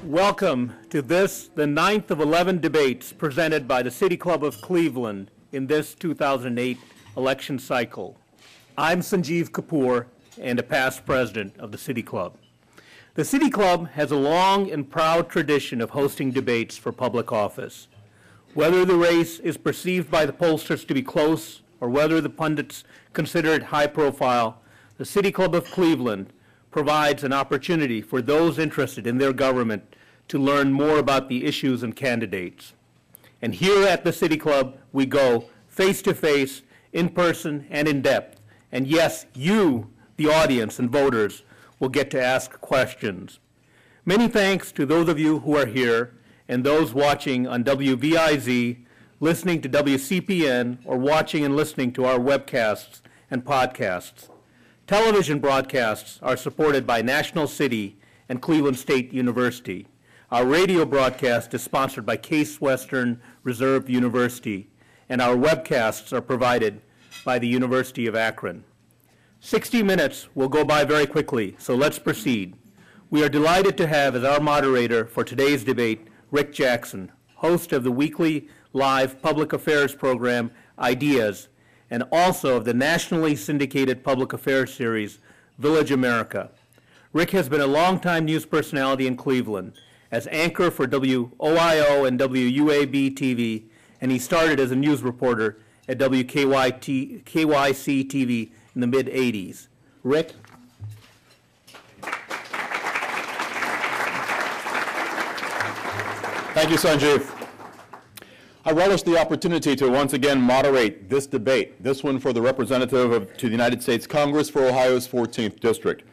Welcome to this, the 9th of 11 debates presented by the City Club of Cleveland in this 2008 election cycle. I'm Sanjeev Kapoor and a past president of the City Club. The City Club has a long and proud tradition of hosting debates for public office. Whether the race is perceived by the pollsters to be close or whether the pundits consider it high profile, the City Club of Cleveland provides an opportunity for those interested in their government to learn more about the issues and candidates. And here at the City Club, we go face-to-face, in person, and in depth. And yes, you, the audience and voters, will get to ask questions. Many thanks to those of you who are here and those watching on WVIZ, listening to WCPN, or watching and listening to our webcasts and podcasts. Television broadcasts are supported by National City and Cleveland State University. Our radio broadcast is sponsored by Case Western Reserve University, and our webcasts are provided by the University of Akron. 60 minutes will go by very quickly, so let's proceed. We are delighted to have as our moderator for today's debate, Rick Jackson, host of the weekly live public affairs program, Ideas, and also of the nationally syndicated public affairs series, Village America. Rick has been a longtime news personality in Cleveland as anchor for WOIO and WUAB TV, and he started as a news reporter at WKYC TV in the mid-'80s. Rick? Thank you, Sanjeev. I relish the opportunity to once again moderate this debate, this one for the representative to the United States Congress for Ohio's 14th District.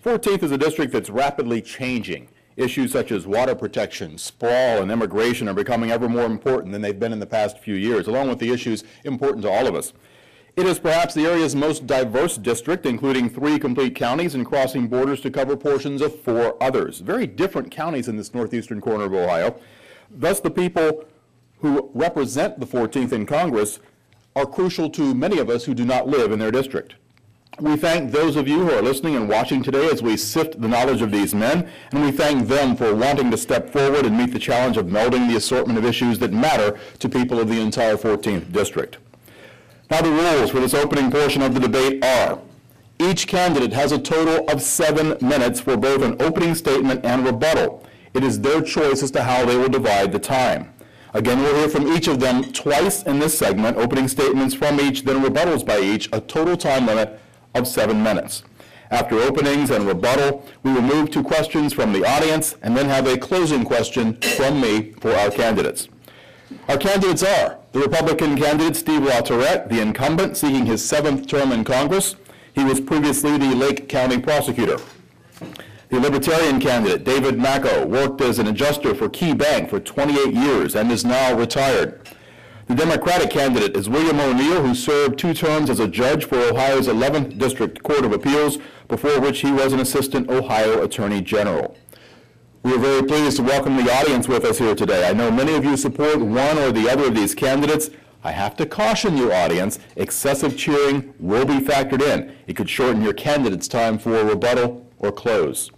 14th is a district that's rapidly changing. Issues such as water protection, sprawl, and immigration are becoming ever more important than they've been in the past few years, along with the issues important to all of us. It is perhaps the area's most diverse district, including 3 complete counties and crossing borders to cover portions of 4 others. Very different counties in this northeastern corner of Ohio. Thus, the people who represent the 14th in Congress are crucial to many of us who do not live in their district. We thank those of you who are listening and watching today as we sift the knowledge of these men, and we thank them for wanting to step forward and meet the challenge of melding the assortment of issues that matter to people of the entire 14th District. Now, the rules for this opening portion of the debate are: each candidate has a total of 7 minutes for both an opening statement and rebuttal. It is their choice as to how they will divide the time. Again, we'll hear from each of them twice in this segment, opening statements from each, then rebuttals by each, a total time limit of 7 minutes. After openings and rebuttal, we will move to questions from the audience and then have a closing question from me for our candidates. Our candidates are the Republican candidate, Steve LaTourette, the incumbent, seeking his 7th term in Congress. He was previously the Lake County prosecutor. The Libertarian candidate, David Macko, worked as an adjuster for Key Bank for 28 years and is now retired. The Democratic candidate is William O'Neill, who served 2 terms as a judge for Ohio's 11th District Court of Appeals, before which he was an assistant Ohio Attorney General. We are very pleased to welcome the audience with us here today. I know many of you support one or the other of these candidates. I have to caution you, audience, excessive cheering will be factored in. It could shorten your candidate's time for a rebuttal or close.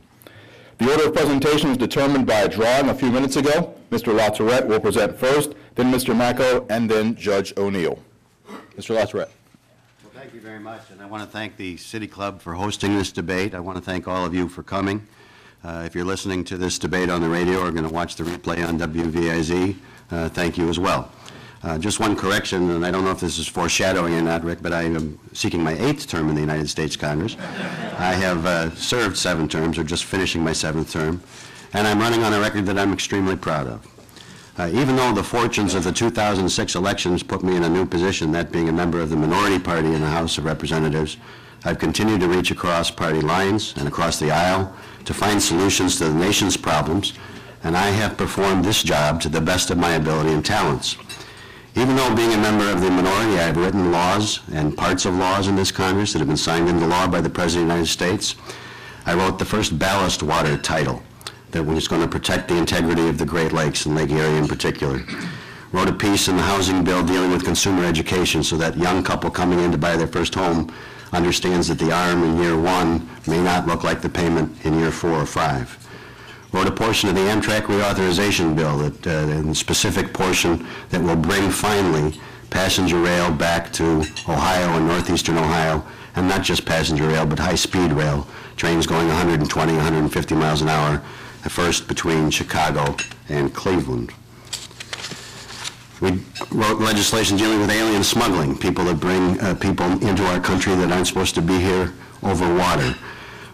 The order of presentation was determined by a drawing a few minutes ago. Mr. LaTourette will present first, then Mr. Macko, and then Judge O'Neill. Mr. LaTourette. Well, thank you very much, and I want to thank the City Club for hosting this debate. I want to thank all of you for coming. If you're listening to this debate on the radio or going to watch the replay on WVIZ, thank you as well. Just one correction, and I don't know if this is foreshadowing or not, Rick, but I am seeking my 8th term in the United States Congress. I have served 7 terms, or just finishing my 7th term, and I'm running on a record that I'm extremely proud of. Even though the fortunes of the 2006 elections put me in a new position, that being a member of the minority party in the House of Representatives, I've continued to reach across party lines and across the aisle to find solutions to the nation's problems, and I have performed this job to the best of my ability and talents. Even though being a member of the minority, I've written laws and parts of laws in this Congress that have been signed into law by the President of the United States. I wrote the first ballast water title that was going to protect the integrity of the Great Lakes and Lake Erie in particular. Wrote a piece in the housing bill dealing with consumer education so that young couple coming in to buy their first home understands that the ARM in year 1 may not look like the payment in year 4 or 5. wrote a portion of the Amtrak reauthorization bill, that, in the specific portion that will bring finally passenger rail back to Ohio and northeastern Ohio, and not just passenger rail, but high-speed rail, trains going 120, 150 miles an hour, at first between Chicago and Cleveland. We wrote legislation dealing with alien smuggling, people that bring people into our country that aren't supposed to be here over water.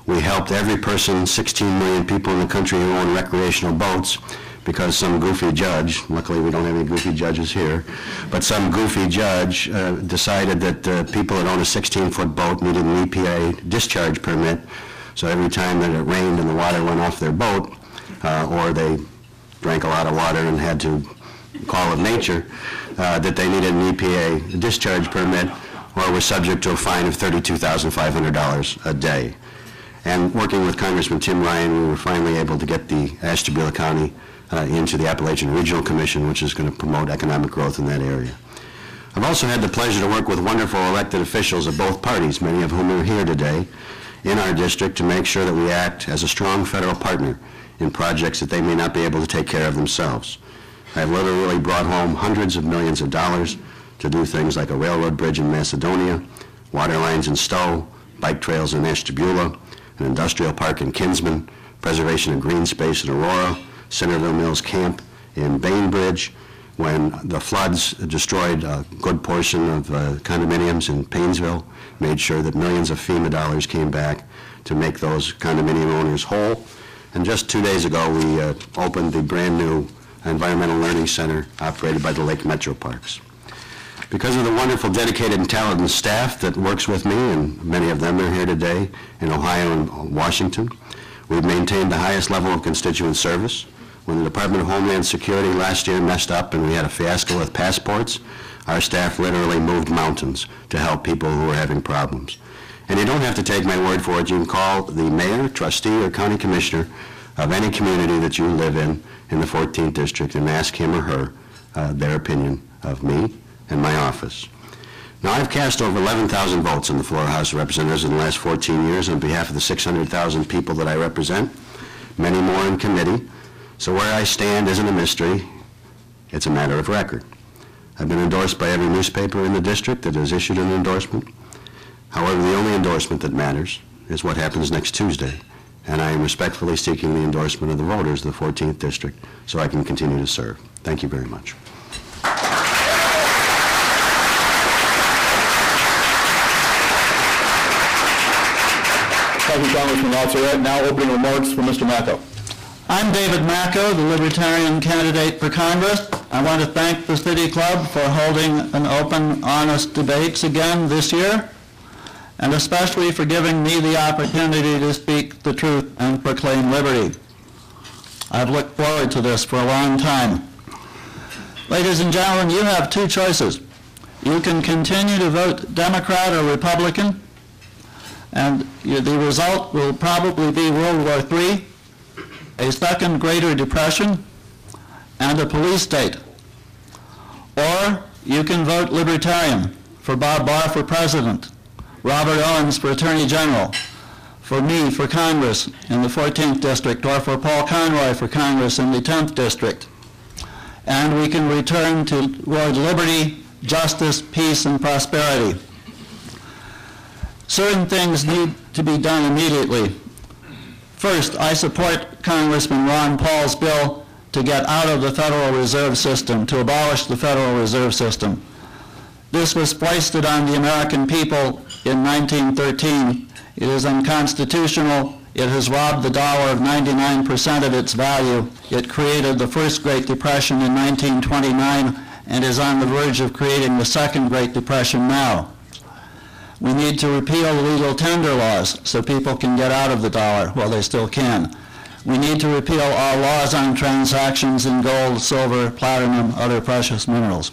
We helped every person, 16 million people in the country who own recreational boats, because some goofy judge, luckily we don't have any goofy judges here, but some goofy judge decided that people that own a 16-foot boat needed an EPA discharge permit, so every time that it rained and the water went off their boat, or they drank a lot of water and had to call it nature, that they needed an EPA discharge permit, or were subject to a fine of $32,500 a day. And working with Congressman Tim Ryan, we were finally able to get the Ashtabula County into the Appalachian Regional Commission, which is going to promote economic growth in that area. I've also had the pleasure to work with wonderful elected officials of both parties, many of whom are here today, in our district to make sure that we act as a strong federal partner in projects that they may not be able to take care of themselves. I've literally brought home hundreds of millions of dollars to do things like a railroad bridge in Macedonia, water lines in Stowe, bike trails in Ashtabula, an industrial park in Kinsman, preservation of green space in Aurora, Centerville Mills Camp in Bainbridge, when the floods destroyed a good portion of condominiums in Paynesville, made sure that millions of FEMA dollars came back to make those condominium owners whole. And just 2 days ago, we opened the brand new Environmental Learning Center operated by the Lake Metro Parks. Because of the wonderful, dedicated, and talented staff that works with me, and many of them are here today in Ohio and Washington, we've maintained the highest level of constituent service. When the Department of Homeland Security last year messed up and we had a fiasco with passports, our staff literally moved mountains to help people who were having problems. And you don't have to take my word for it. You can call the mayor, trustee, or county commissioner of any community that you live in the 14th district and ask him or her their opinion of me and my office. Now, I've cast over 11,000 votes in the floor of House of Representatives in the last 14 years on behalf of the 600,000 people that I represent, many more in committee. So where I stand isn't a mystery, it's a matter of record. I've been endorsed by every newspaper in the district that has issued an endorsement. However, the only endorsement that matters is what happens next Tuesday, and I am respectfully seeking the endorsement of the voters of the 14th district so I can continue to serve. Thank you very much. Thank you, Congressman LaTourette. Now opening remarks for Mr. Macko. I'm David Macko, the Libertarian candidate for Congress. I want to thank the City Club for holding an open, honest debates again this year, and especially for giving me the opportunity to speak the truth and proclaim liberty. I've looked forward to this for a long time. Ladies and gentlemen, you have two choices. You can continue to vote Democrat or Republican, and the result will probably be World War III, a second Greater Depression, and a police state. Or you can vote Libertarian, for Bob Barr for President, Robert Owens for Attorney General, for me for Congress in the 14th District, or for Paul Conroy for Congress in the 10th District. And we can return toward liberty, justice, peace, and prosperity. Certain things need to be done immediately. First, I support Congressman Ron Paul's bill to get out of the Federal Reserve System, to abolish the Federal Reserve System. This was foisted on the American people in 1913. It is unconstitutional. It has robbed the dollar of 99% of its value. It created the first Great Depression in 1929 and is on the verge of creating the second Great Depression now. We need to repeal the legal tender laws so people can get out of the dollar while they still can. We need to repeal all laws on transactions in gold, silver, platinum, other precious minerals.